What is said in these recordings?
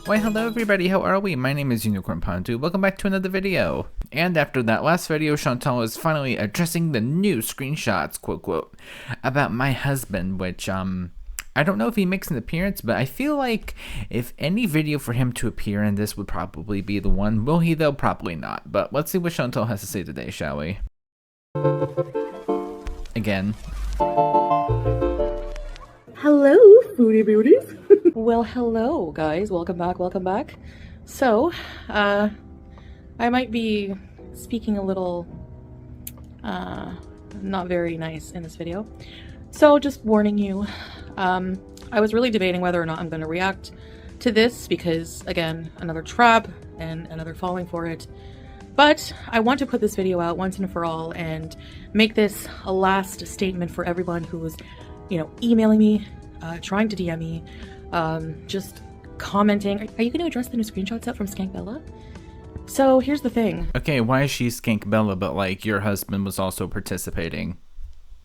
Why hello everybody, how are we? My name is Unicorn Pontu, welcome back to another video. And after that last video, Chantal is finally addressing the new screenshots, quote quote, about my husband, which I don't know if he makes an appearance, but I feel like if any video for him to appear in, this would probably be the one. Will he though? Probably not. But let's see what Chantal has to say today, shall we? Again. Hello, foodie beauties. Well, hello guys, welcome back. So, I might be speaking a little, not very nice in this video. So just warning you, I was really debating whether or not I'm going to react to this because, again, another trap and another falling for it. But I want to put this video out once and for all and make this a last statement for everyone who was, emailing me, trying to DM me, just commenting. Are you going to address the new screenshots out from Skank Bella? So here's the thing. Okay, why is she Skank Bella, but like your husband was also participating?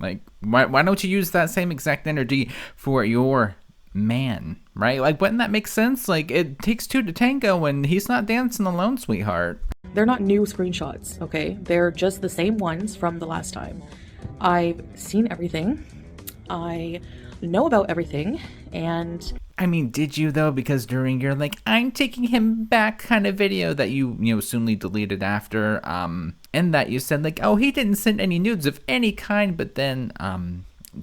Like, why don't you use that same exact energy for your man, right? Like, wouldn't that make sense? Like, it takes two to tango and he's not dancing alone, sweetheart. They're not new screenshots, okay? They're just the same ones from the last time. I've seen everything. I know about everything, and I mean, did you though? Because during your like I'm taking him back kind of video that you soonly deleted after, in that you said like, oh, he didn't send any nudes of any kind, but then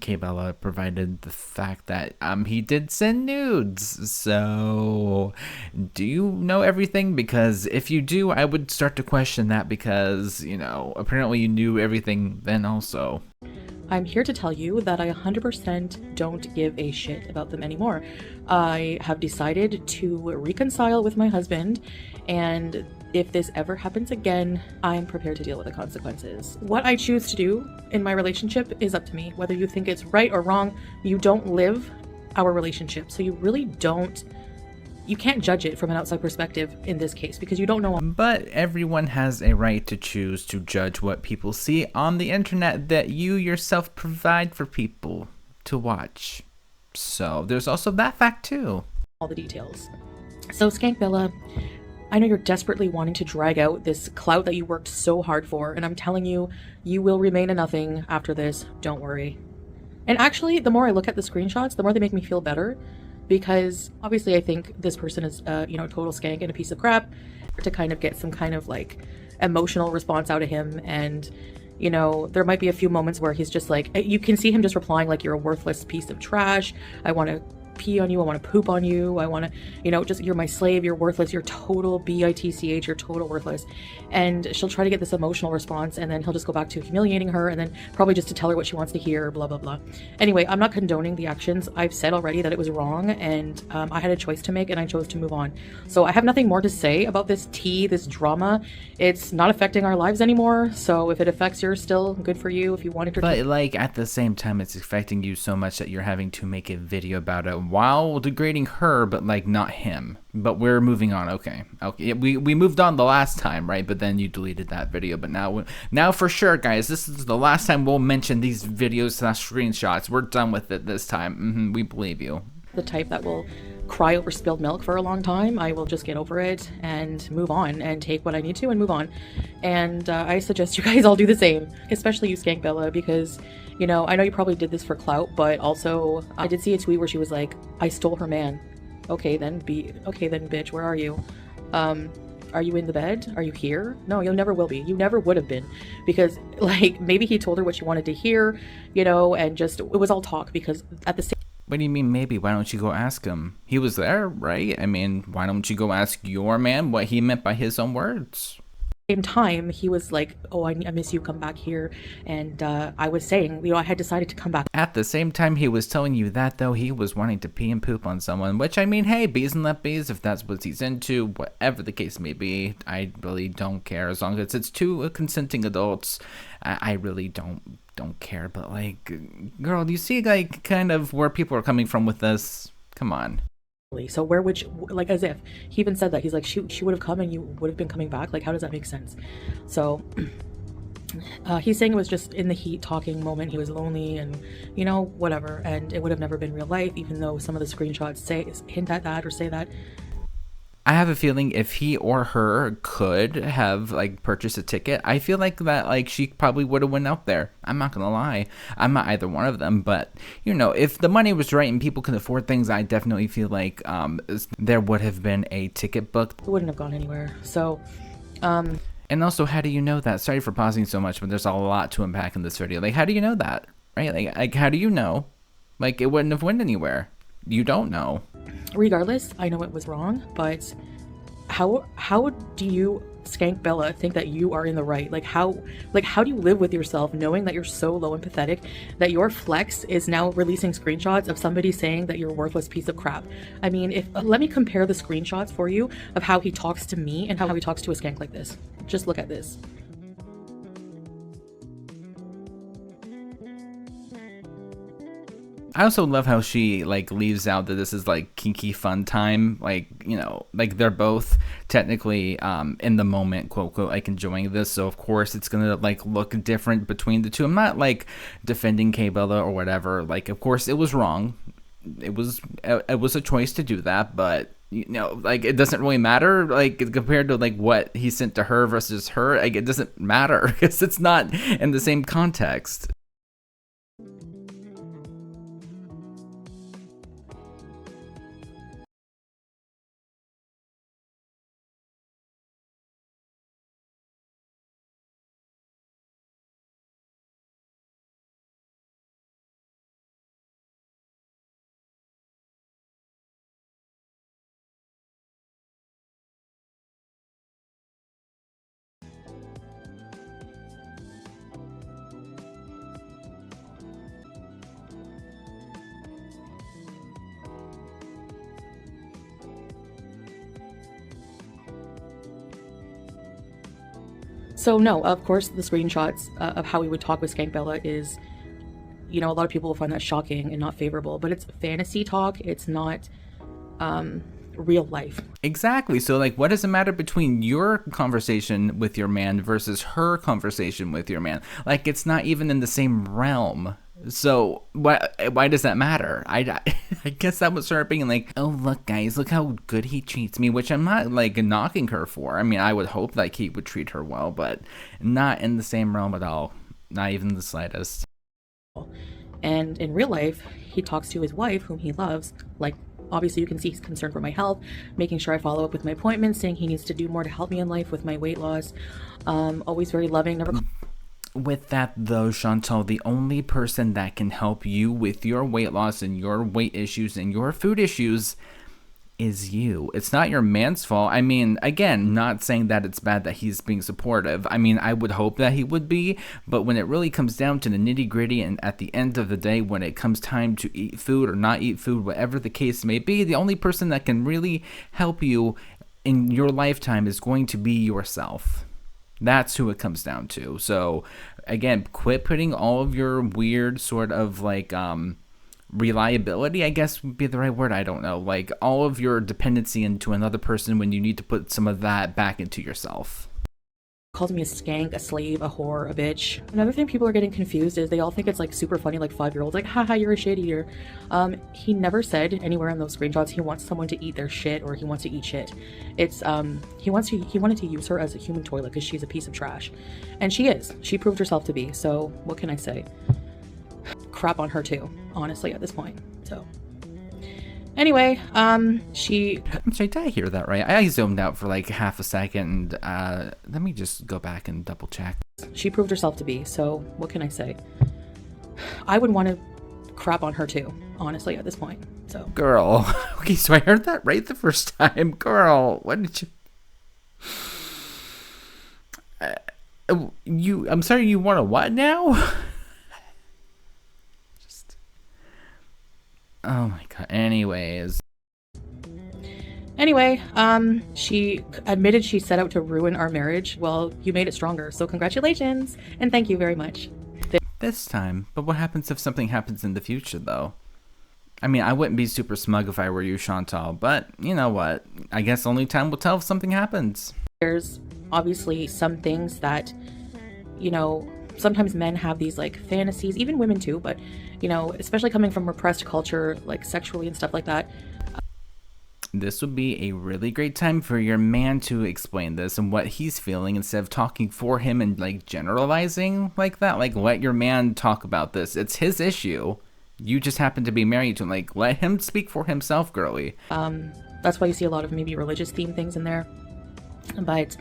K-Bella provided the fact that he did send nudes. So do you know everything? Because if you do, I would start to question that, because apparently you knew everything then also. I'm here to tell you that I 100% don't give a shit about them anymore. I have decided to reconcile with my husband, and if this ever happens again, I'm prepared to deal with the consequences. What I choose to do in my relationship is up to me. Whether you think it's right or wrong, you don't live our relationship, so you really don't. You can't judge it from an outside perspective in this case because you don't know. But everyone has a right to choose to judge what people see on the internet that you yourself provide for people to watch. So there's also that fact too. All the details. So Skank Bella, I know you're desperately wanting to drag out this clout that you worked so hard for, and I'm telling you, you will remain a nothing after this. Don't worry. And actually, the more I look at the screenshots, the more they make me feel better. Because obviously I think this person is, total skank and a piece of crap, to kind of get some kind of like emotional response out of him. And, there might be a few moments where he's just like, you can see him just replying like, you're a worthless piece of trash. I want to pee on you. I want to poop on you. I want to, just, you're my slave. You're worthless. You're total bitch. You're total worthless. And she'll try to get this emotional response, and then he'll just go back to humiliating her, and then probably just to tell her what she wants to hear, blah, blah, blah. Anyway, I'm not condoning the actions. I've said already that it was wrong, and I had a choice to make, and I chose to move on. So I have nothing more to say about this tea, this drama. It's not affecting our lives anymore. So if it affects yours still, good for you. If you wanted to. But like at the same time, it's affecting you so much that you're having to make a video about it while degrading her, but like not him. But we're moving on. Okay. We moved on the last time, right? But then you deleted that video. But now for sure, guys, this is the last time we'll mention these videos / screenshots. We're done with it this time. We believe you. The type that will cry over spilled milk for a long time. I will just get over it and move on and take what I need to and move on. And I suggest you guys all do the same, especially you, Skank Bella, because I know you probably did this for clout, but also I did see a tweet where she was like, I stole her man. Okay then bitch, where are you? Are you in the bed? Are you here? No, you never will be. You never would have been, because like maybe he told her what she wanted to hear, and just it was all talk, because at the same. What do you mean maybe? Why don't you go ask him? He was there, right? I mean, why don't you go ask your man what he meant by his own words? Same time, he was like, oh, I miss you, come back here. And I was saying, I had decided to come back. At the same time he was telling you that, though, he was wanting to pee and poop on someone, which, I mean, hey, bees and let bees, if that's what he's into, whatever the case may be, I really don't care. As long as it's two consenting adults, I really don't care. But like, girl, do you see like kind of where people are coming from with this? Come on. So where would you, like, as if he even said that, he's like, she would have come and you would have been coming back. Like, how does that make sense? So he's saying it was just in the heat talking moment. He was lonely and, you know, whatever. And it would have never been real life, even though some of the screenshots hint at that or say that. I have a feeling if he or her could have like purchased a ticket, I feel like that like she probably would have went out there. I'm not gonna lie, I'm not either one of them, but if the money was right and people could afford things, I definitely feel like there would have been a ticket booked. It wouldn't have gone anywhere. So, And also, how do you know that? Sorry for pausing so much, but there's a lot to unpack in this video. Like, how do you know that? Right? Like how do you know? Like, it wouldn't have went anywhere. You don't know. regardless, I know it was wrong, but how do you, Skank Bella, think that you are in the right? How do you live with yourself knowing that you're so low and pathetic that your flex is now releasing screenshots of somebody saying that you're a worthless piece of crap? I mean, let me compare the screenshots for you of how he talks to me and how he talks to a skank like this. Just look at this. I also love how she like leaves out that this is like kinky fun time. Like, like they're both technically in the moment, quote quote, like enjoying this. So of course it's gonna like look different between the two. I'm not like defending K Bella or whatever. Like, of course it was wrong. It was a choice to do that, but like it doesn't really matter like compared to like what he sent to her versus her. Like, it doesn't matter because it's not in the same context. So no, of course the screenshots of how we would talk with Skank Bella is, a lot of people will find that shocking and not favorable, but it's fantasy talk. It's not real life. Exactly. So like, what does it matter between your conversation with your man versus her conversation with your man? Like, it's not even in the same realm. So why does that matter? I guess that was her being like, oh look guys, look how good he treats me, which I'm not like knocking her for. I mean, I would hope that he would treat her well, but not in the same realm at all, not even the slightest. And in real life, he talks to his wife, whom he loves. Like, obviously you can see he's concerned for my health, making sure I follow up with my appointments, saying he needs to do more to help me in life with my weight loss. Always very loving, never. With that though, Chantal, the only person that can help you with your weight loss and your weight issues and your food issues is you. It's not your man's fault. I mean, again, not saying that it's bad that he's being supportive. I mean, I would hope that he would be, but when it really comes down to the nitty gritty and at the end of the day, when it comes time to eat food or not eat food, whatever the case may be, the only person that can really help you in your lifetime is going to be yourself. That's who it comes down to. So again, quit putting all of your weird sort of like reliability, I guess would be the right word, I don't know, like all of your dependency into another person when you need to put some of that back into yourself. Calls me a skank, a slave, a whore, a bitch. Another thing people are getting confused is they all think it's like super funny, like 5-year-olds, like, haha, you're a shit eater. He never said anywhere in those screenshots he wants someone to eat their shit or he wants to eat shit. It's he wanted to use her as a human toilet because she's a piece of trash, and she is. She proved herself to be. So what can I say? Crap on her too, honestly, at this point. So anyway, I'm sorry, did I hear that right? I zoomed out for like half a second. Let me just go back and double check. She proved herself to be. So what can I say? I would want to crap on her too, honestly, at this point. So girl, okay, so I heard that right the first time. Girl, what did you I'm sorry, you want a what now? Oh my god. Anyways, she admitted she set out to ruin our marriage. Well, you made it stronger, so congratulations and thank you very much. This time. But what happens if something happens in the future, though? I mean, I wouldn't be super smug if I were you, Chantal, but you know what? I guess only time will tell if something happens. There's obviously some things that, sometimes men have these like fantasies, even women too, but especially coming from repressed culture, like sexually and stuff like that. this would be a really great time for your man to explain this and what he's feeling instead of talking for him and like generalizing like that. Like, let your man talk about this. It's his issue. You just happen to be married to him. Like, let him speak for himself, girly. That's why you see a lot of maybe religious themed things in there. But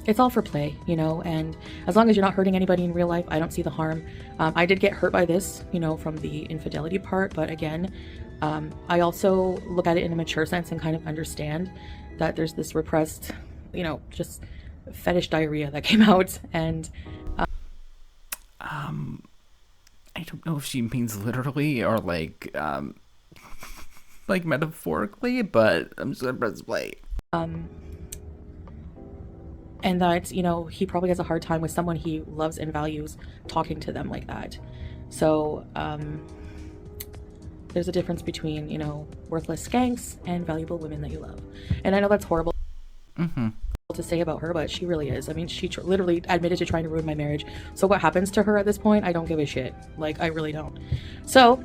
it's all for play, you know, and as long as you're not hurting anybody in real life, I don't see the harm. I did get hurt by this, you know, from the infidelity part, but again, I also look at it in a mature sense and kind of understand that there's this repressed, you know, just fetish diarrhea that came out. And I don't know if she means literally or like metaphorically, but I'm just gonna press play. And that, you know, he probably has a hard time with someone he loves and values talking to them like that. So there's a difference between, you know, worthless skanks and valuable women that you love. And I know that's horrible to say about her, but she really is. I mean, she literally admitted to trying to ruin my marriage. So what happens to her at this point, I don't give a shit. Like, I really don't. So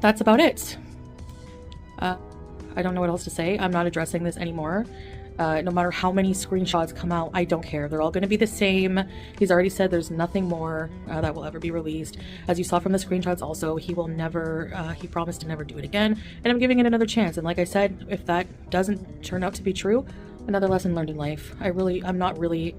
that's about it. I don't know what else to say. I'm not addressing this anymore. No matter how many screenshots come out, I don't care. They're all going to be the same. He's already said there's nothing more that will ever be released. As you saw from the screenshots also, he will never, he promised to never do it again. And I'm giving it another chance. And like I said, if that doesn't turn out to be true, another lesson learned in life. I'm not really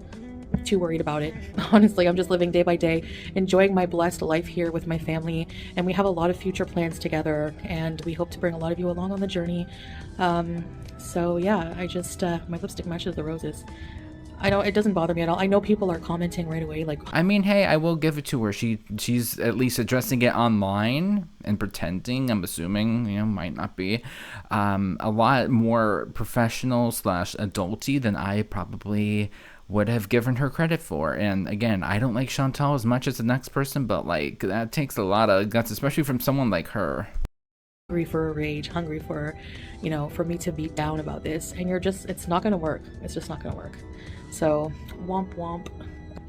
too worried about it. Honestly, I'm just living day by day, enjoying my blessed life here with my family. And we have a lot of future plans together. And we hope to bring a lot of you along on the journey. So yeah, I just, my lipstick matches the roses. I know it doesn't bother me at all. I know people are commenting right away, like, I mean, hey, I will give it to her. She's at least addressing it online and pretending, I'm assuming, you know, might not be, a lot more professional / adulty than I probably would have given her credit for. And again, I don't like Chantal as much as the next person, but like, that takes a lot of guts, especially from someone like her. hungry for a rage, hungry for, you know, for me to be down about this, and you're just, it's not gonna work. It's just not gonna work. So womp womp.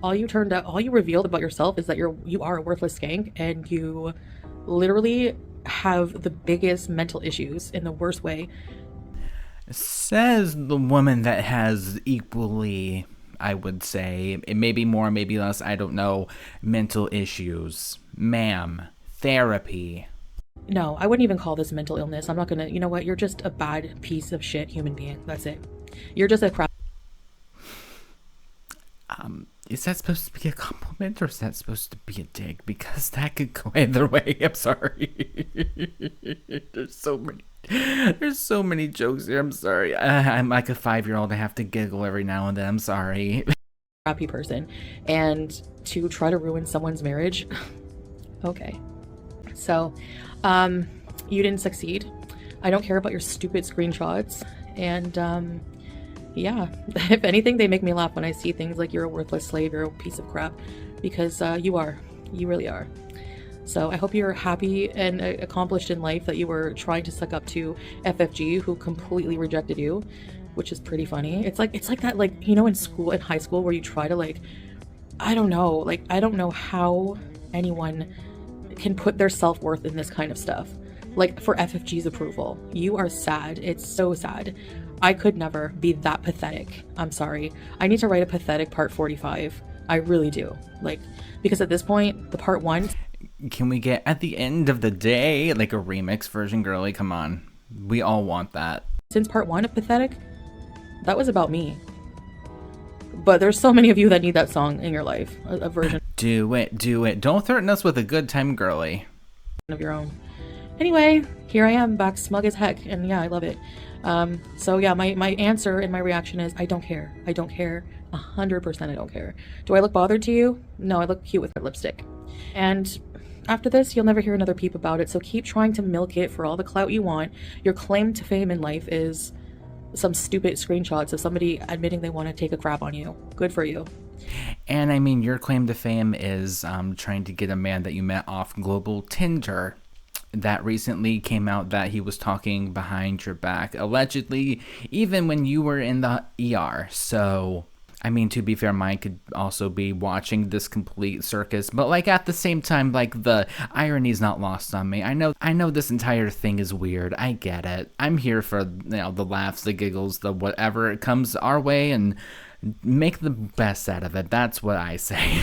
All you revealed about yourself is that you are a worthless skank, and you literally have the biggest mental issues in the worst way. Says the woman that has equally, I would say, maybe more, maybe less, I don't know, mental issues. Ma'am, therapy. No, I wouldn't even call this mental illness. I'm not gonna, you know what? You're just a bad piece of shit human being. That's it. You're just a crap. Is that supposed to be a compliment or is that supposed to be a dig? Because that could go either way. I'm sorry. There's so many jokes here. I'm sorry. I'm like a 5-year-old. I have to giggle every now and then. I'm sorry. Crappy person. And to try to ruin someone's marriage. Okay. So, you didn't succeed. I don't care about your stupid screenshots. And, yeah, if anything, they make me laugh when I see things like you're a worthless slave, you're a piece of crap, because you are. You really are. So I hope you're happy and accomplished in life, that you were trying to suck up to FFG, who completely rejected you, which is pretty funny. It's like that, like, you know, in high school, where you try to, like, I don't know how anyone can put their self-worth in this kind of stuff. Like, for FFG's approval. You are sad. It's so sad. I could never be that pathetic. I'm sorry. I need to write a pathetic part 45. I really do. Like, because at this point, the part 1... Can we get, at the end of the day, like a remix version, girly? Come on. We all want that. Since part 1 of Pathetic, that was about me. But there's so many of you that need that song in your life. A version. Do it. Don't threaten us with a good time, girly. Of your own. Anyway, here I am, back smug as heck, and yeah, I love it. So yeah, my answer and my reaction is, I don't care. I don't care. 100% I don't care. Do I look bothered to you? No, I look cute with my lipstick. And after this, you'll never hear another peep about it, so keep trying to milk it for all the clout you want. Your claim to fame in life is some stupid screenshots of somebody admitting they want to take a crap on you. Good for you. And I mean, your claim to fame is trying to get a man that you met off global Tinder. That recently came out that he was talking behind your back, allegedly, even when you were in the ER. So I mean, to be fair, Mike could also be watching this complete circus, but like at the same time, like the irony is not lost on me. I know this entire thing is weird. I get it. I'm here for, the laughs, the giggles, the whatever it comes our way, and make the best out of it. That's what I say.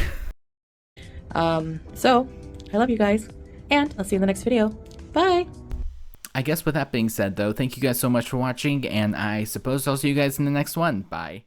So I love you guys, and I'll see you in the next video. Bye. I guess with that being said, though, thank you guys so much for watching, and I suppose I'll see you guys in the next one. Bye.